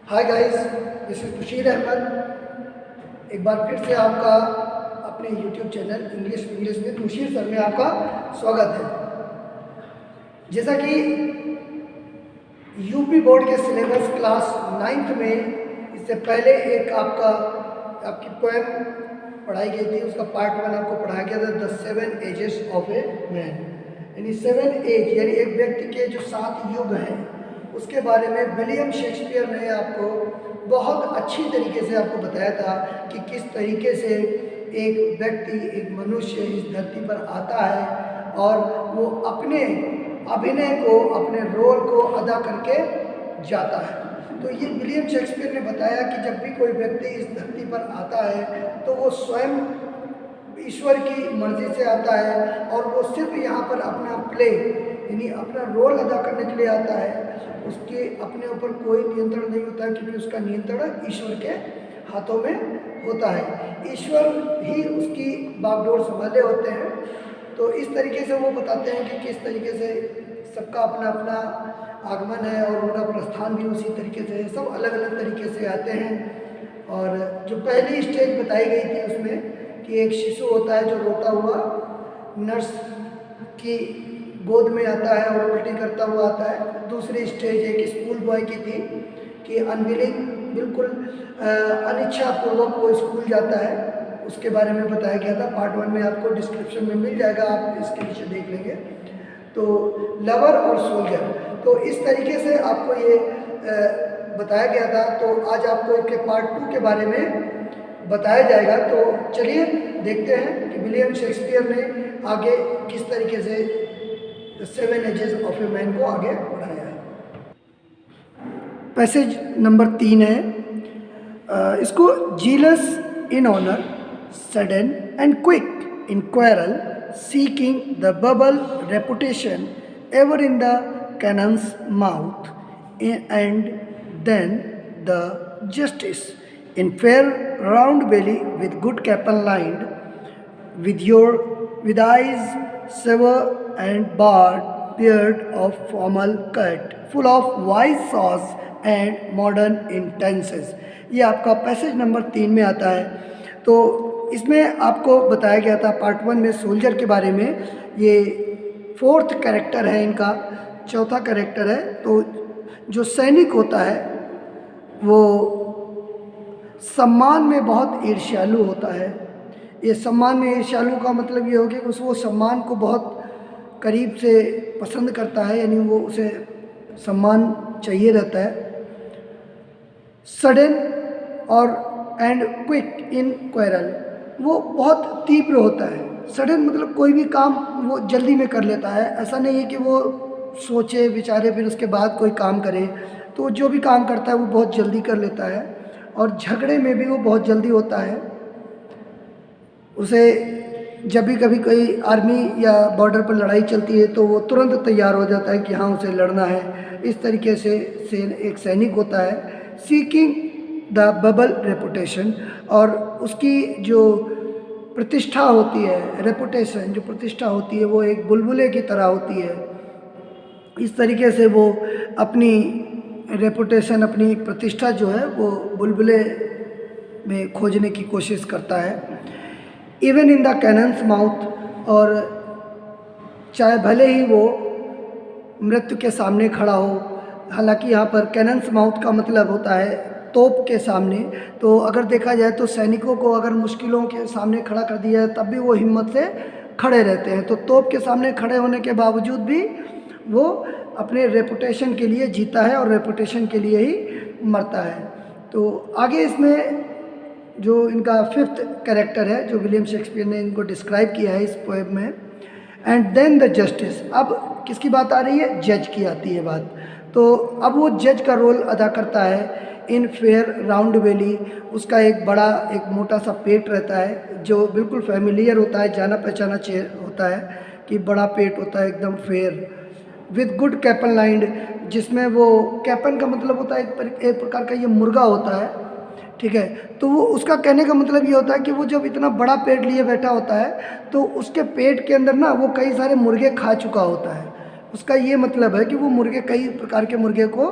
Hi guys, this is Bashir Ahmad. एक बार फिर से आपका अपने YouTube channel English with Musheer sir में आपका स्वागत है। जैसा कि यूपी बोर्ड के सिलेबस क्लास 9th में इससे पहले एक आपकी पोएम पढ़ाई गई थी, उसका पार्ट 1 आपको पढ़ाया गया था, the 7 ages of a man. यानी 7 एज यानी एक व्यक्ति के जो 7 युग हैं उसके बारे में विलियम शेक्सपियर ने आपको बहुत अच्छी तरीके से आपको बताया था कि किस तरीके से एक व्यक्ति, एक मनुष्य इस धरती पर आता है और वो अपने अभिनय को, अपने रोल को अदा करके जाता है। तो ये विलियम शेक्सपियर ने बताया कि जब भी कोई व्यक्ति इस धरती पर आता है तो वो स्वयं ईश्वर की मर्जी से आता है और वो सिर्फ यहाँ पर अपना प्ले यानी अपना रोल अदा करने के लिए आता है। उसके अपने ऊपर कोई नियंत्रण नहीं होता क्योंकि उसका नियंत्रण ईश्वर के हाथों में होता है। ईश्वर ही उसकी बागडोर संभाले होते हैं। तो इस तरीके से वो बताते हैं कि किस तरीके से सबका अपना अपना आगमन है और उनका प्रस्थान भी उसी तरीके से है। सब अलग अलग तरीके से आते हैं। और जो पहली स्टेज बताई गई थी उसमें कि एक शिशु होता है जो रोता हुआ नर्स की गोद में आता है और उल्टी करता हुआ आता है। दूसरी स्टेज एक स्कूल बॉय की थी कि अनविलिंग, बिल्कुल अनिच्छापूर्वक वो स्कूल जाता है, उसके बारे में बताया गया था। पार्ट 1 में आपको डिस्क्रिप्शन में मिल जाएगा, आप इसके नीचे देख लेंगे। तो लवर और सोल्जर, तो इस तरीके से आपको ये बताया गया था। तो आज आपको इसके पार्ट 2 के बारे में बताया जाएगा। तो चलिए देखते हैं कि विलियम शेक्सपियर ने आगे किस तरीके से 7 एजेस ऑफ ए मैन को आगे बढ़ाया है। पैसेज नंबर 3 है, इसको jealous in honour, sudden and quick in quarrel, seeking the bubble reputation even in the cannon's mouth, and then the justice in fair round belly with good capon lined, with eyes severe and barred, beard of formal cut, full of wise saws and modern intenses। ये आपका passage number 3 में आता है। तो इसमें आपको बताया गया था पार्ट 1 में सोल्जर के बारे में। ये 4th कैरेक्टर है, इनका 4था कैरेक्टर है। तो जो सैनिक होता है वो सम्मान में बहुत ईर्ष्यालु होता है। ये सम्मान में ईर्ष्यालु का मतलब ये हो गया कि वो सम्मान को बहुत करीब से पसंद करता है, यानी वो उसे सम्मान चाहिए रहता है। सडन और एंड क्विक इन क्वेरल, वो बहुत तीव्र होता है। सडन मतलब कोई भी काम वो जल्दी में कर लेता है। ऐसा नहीं है कि वो सोचे विचारे फिर उसके बाद कोई काम करे। तो जो भी काम करता है वो बहुत जल्दी कर लेता है। और झगड़े में भी वो बहुत जल्दी होता है। उसे जब भी कभी कोई आर्मी या बॉर्डर पर लड़ाई चलती है तो वो तुरंत तैयार हो जाता है कि हाँ उसे लड़ना है। इस तरीके से एक सैनिक होता है। सीकिंग द बबल रेपुटेशन, और उसकी जो प्रतिष्ठा होती है, रेपुटेशन जो प्रतिष्ठा होती है वो एक बुलबुले की तरह होती है। इस तरीके से वो अपनी रेपुटेशन, अपनी प्रतिष्ठा जो है वो बुलबुले में खोजने की कोशिश करता है। Even in the cannon's mouth, और चाहे भले ही वो मृत्यु के सामने खड़ा हो। हालांकि यहाँ पर कैनन्स माउथ का मतलब होता है तोप के सामने। तो अगर देखा जाए तो सैनिकों को अगर मुश्किलों के सामने खड़ा कर दिया है तब भी वो हिम्मत से खड़े रहते हैं। तो तोप के सामने खड़े होने के बावजूद भी वो अपने रेपुटेशन के लिए जीता है और रेपुटेशन के लिए ही मरता है। तो आगे इसमें जो इनका 5th कैरेक्टर है जो विलियम शेक्सपियर ने इनको डिस्क्राइब किया है इस पोएम में, एंड देन द जस्टिस। अब किसकी बात आ रही है? जज की आती है बात। तो अब वो जज का रोल अदा करता है। इन फेयर राउंड बेली, उसका एक बड़ा एक मोटा सा पेट रहता है जो बिल्कुल फैमिलियर होता है, जाना पहचाना होता है कि बड़ा पेट होता है एकदम फेयर। विद गुड कैपन लाइंड, जिसमें वो कैपन का मतलब होता है एक प्रकार का ये मुर्गा होता है, ठीक है। तो वो उसका कहने का मतलब ये होता है कि वो जब इतना बड़ा पेट लिए बैठा होता है तो उसके पेट के अंदर ना वो कई सारे मुर्गे खा चुका होता है। उसका ये मतलब है कि वो मुर्गे कई प्रकार के मुर्गे को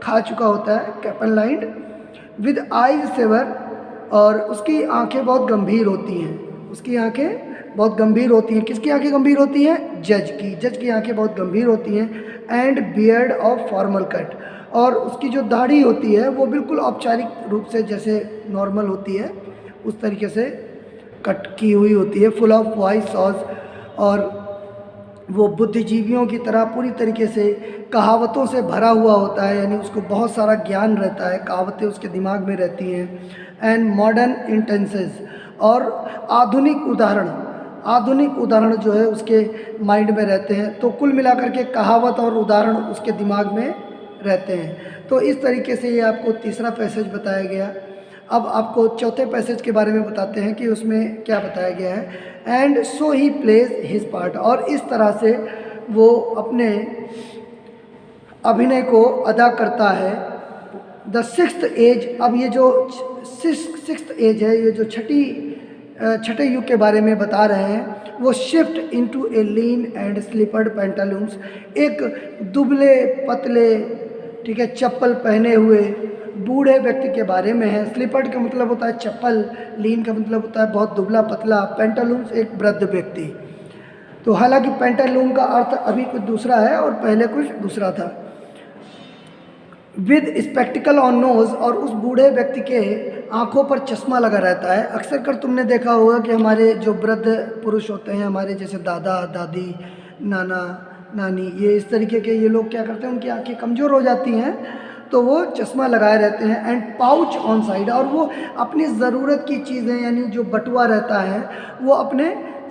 खा चुका होता है। कैपेनलाइंड विद आइज सेवर, और उसकी आंखें बहुत गंभीर होती हैं। उसकी आंखें बहुत गंभीर होती हैं। किसकी आंखें गंभीर होती हैं? जज की आंखें बहुत गंभीर होती हैं। And beard of formal cut, और उसकी जो दाढ़ी होती है वो बिल्कुल औपचारिक रूप से जैसे नॉर्मल होती है उस तरीके से कट की हुई होती है। फुल ऑफ वाइस सॉस, और वो बुद्धिजीवियों की तरह पूरी तरीके से कहावतों से भरा हुआ होता है, यानी उसको बहुत सारा ज्ञान रहता है, कहावतें उसके दिमाग में रहती हैं। एंड मॉडर्न इंटेंसेस, और आधुनिक उदाहरण जो है उसके माइंड में रहते हैं। तो कुल मिलाकर के कहावत और उदाहरण उसके दिमाग में रहते हैं। तो इस तरीके से ये आपको तीसरा पैसेज बताया गया। अब आपको चौथे पैसेज के बारे में बताते हैं कि उसमें क्या बताया गया है। And so he plays his part, और इस तरह से वो अपने अभिनय को अदा करता है। द सिक्स्थ एज, अब ये जो सिक्स्थ एज है, ये जो छठे युग के बारे में बता रहे हैं, वो shift into a lean and slippered pantaloons, एक दुबले पतले, ठीक है, चप्पल पहने हुए बूढ़े व्यक्ति के बारे में है। स्लीपर्ड का मतलब होता है चप्पल, लीन का मतलब होता है बहुत दुबला पतला, पेंटालून्स एक वृद्ध व्यक्ति। तो हालांकि पेंटालून का अर्थ अभी कुछ दूसरा है और पहले कुछ दूसरा था। विद स्पेक्टिकल ऑन नोज, और उस बूढ़े व्यक्ति के आंखों पर चश्मा लगा रहता है। अक्सर कर तुमने देखा होगा कि हमारे जो वृद्ध पुरुष होते हैं, हमारे जैसे दादा दादी, नाना नानी, ये इस तरीके के ये लोग क्या करते हैं, उनकी आंखें कमज़ोर हो जाती हैं तो वो चश्मा लगाए रहते हैं। एंड पाउच ऑन साइड, और वो अपनी ज़रूरत की चीज़ें यानी जो बटुआ रहता है वो अपने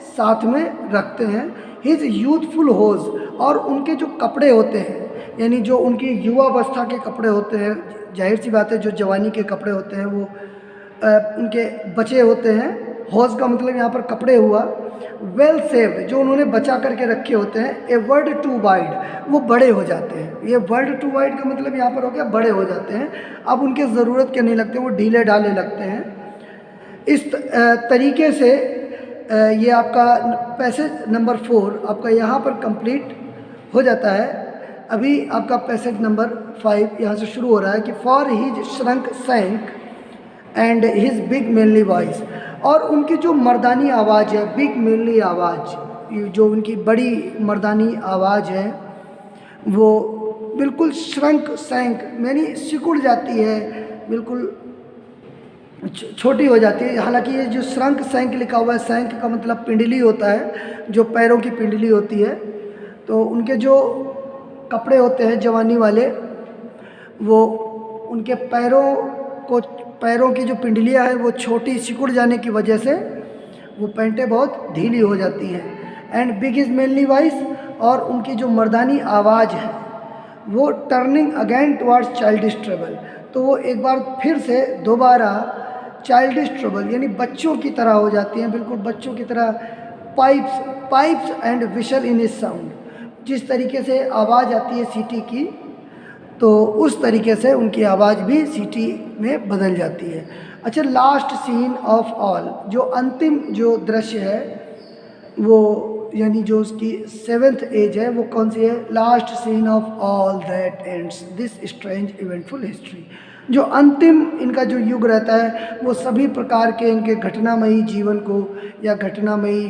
साथ में रखते हैं। हिज यूथफुल होज, और उनके जो कपड़े होते हैं यानी जो उनकी युवावस्था के कपड़े होते हैं, जाहिर सी बात है जो जवानी के कपड़े होते हैं वो उनके बचे होते हैं। होज का मतलब यहाँ पर कपड़े हुआ। वेल सेव्ड, जो उन्होंने बचा करके रखे होते हैं। ए वर्ड टू वाइड, वो बड़े हो जाते हैं। ये वर्ड टू वाइड का मतलब यहाँ पर हो गया बड़े हो जाते हैं, अब उनके ज़रूरत के नहीं लगते, वो ढीले ढाले लगते हैं। इस तरीके से ये आपका पैसेज नंबर 4 आपका यहाँ पर कंप्लीट हो जाता है। अभी आपका पैसेज नंबर 5 यहाँ से शुरू हो रहा है कि for his shrunk shank and his big manly voice, और उनकी जो मर्दानी आवाज़ है, बिग मेनली आवाज़, जो उनकी बड़ी मर्दानी आवाज़ है वो बिल्कुल श्रंक सैंक यानी सिकुड़ जाती है, बिल्कुल छोटी हो जाती है। हालांकि ये जो श्रंक सैंक लिखा हुआ है, सैंक का मतलब पिंडली होता है, जो पैरों की पिंडली होती है। तो उनके जो कपड़े होते हैं जवानी वाले, वो उनके पैरों की जो पिंडलियाँ हैं वो छोटी सिकुड़ जाने की वजह से वो पैंटें बहुत ढीली हो जाती हैं। And big is mainly voice, और उनकी जो मर्दानी आवाज़ है वो turning again towards childish trouble, तो वो एक बार फिर से दोबारा चाइल्डिश ट्रबल यानी बच्चों की तरह हो जाती हैं, बिल्कुल बच्चों की तरह। Pipes and we shall in is sound, जिस तरीके से आवाज़ आती है सीटी की, तो उस तरीके से उनकी आवाज़ भी सीटी में बदल जाती है। अच्छा, लास्ट सीन ऑफ ऑल, जो अंतिम जो दृश्य है वो यानी जो उसकी 7th एज है वो कौन सी है? Last scene of all that ends this strange eventful history, जो अंतिम इनका जो युग रहता है वो सभी प्रकार के इनके घटनामयी जीवन को या घटनामयी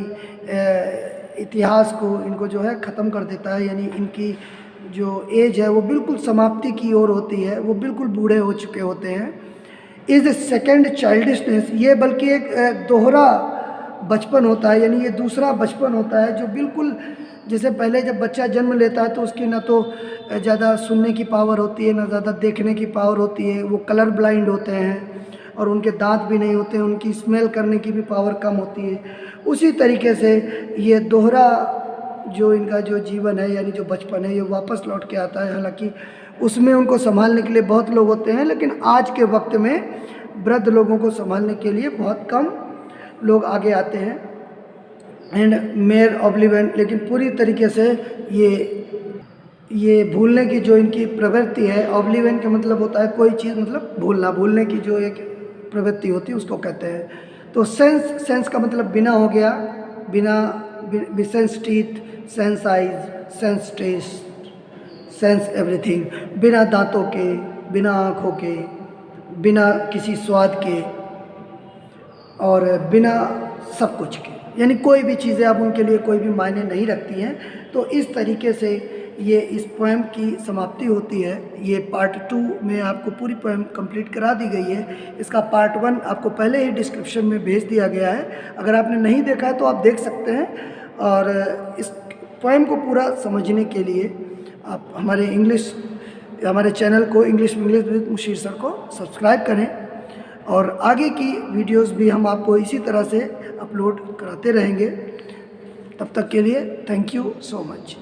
इतिहास को इनको जो है ख़त्म कर देता है। यानी इनकी जो एज है वो बिल्कुल समाप्ति की ओर होती है, वो बिल्कुल बूढ़े हो चुके होते हैं। इज़ सेकेंड चाइल्डिशनेस, ये बल्कि एक दोहरा बचपन होता है, यानी ये दूसरा बचपन होता है जो बिल्कुल जैसे पहले जब बच्चा जन्म लेता है तो उसकी ना तो ज़्यादा सुनने की पावर होती है ना ज़्यादा देखने की पावर होती है, वो कलर ब्लाइंड होते हैं और उनके दांत भी नहीं होते, उनकी स्मेल करने की भी पावर कम होती है। उसी तरीके से ये दोहरा जो इनका जो जीवन है यानी जो बचपन है ये वापस लौट के आता है। हालांकि उसमें उनको संभालने के लिए बहुत लोग होते हैं, लेकिन आज के वक्त में वृद्ध लोगों को संभालने के लिए बहुत कम लोग आगे आते हैं। एंड मेयर ऑब्लिवेंट, लेकिन पूरी तरीके से ये भूलने की जो इनकी प्रवृत्ति है, ऑब्लिवेंट का मतलब होता है कोई चीज़ मतलब भूलने की जो एक प्रवृत्ति होती है उसको कहते हैं। तो सेंस का मतलब बिना हो गया, बिना, sans teeth, sans eyes, sans taste, sans everything, बिना दांतों के, बिना आँखों के, बिना किसी स्वाद के और बिना सब कुछ के, यानी कोई भी चीज़ें अब उनके लिए कोई भी मायने नहीं रखती हैं। तो इस तरीके से ये इस पोएम की समाप्ति होती है। ये पार्ट 2 में आपको पूरी पोएम कंप्लीट करा दी गई है। इसका पार्ट 1 आपको पहले ही डिस्क्रिप्शन में भेज दिया गया है, अगर आपने नहीं देखा है तो आप देख सकते हैं। और इस पोएम को पूरा समझने के लिए आप हमारे चैनल को इंग्लिश विद मुशीर सर को सब्सक्राइब करें और आगे की वीडियोस भी हम आपको इसी तरह से अपलोड कराते रहेंगे। तब तक के लिए थैंक यू सो मच।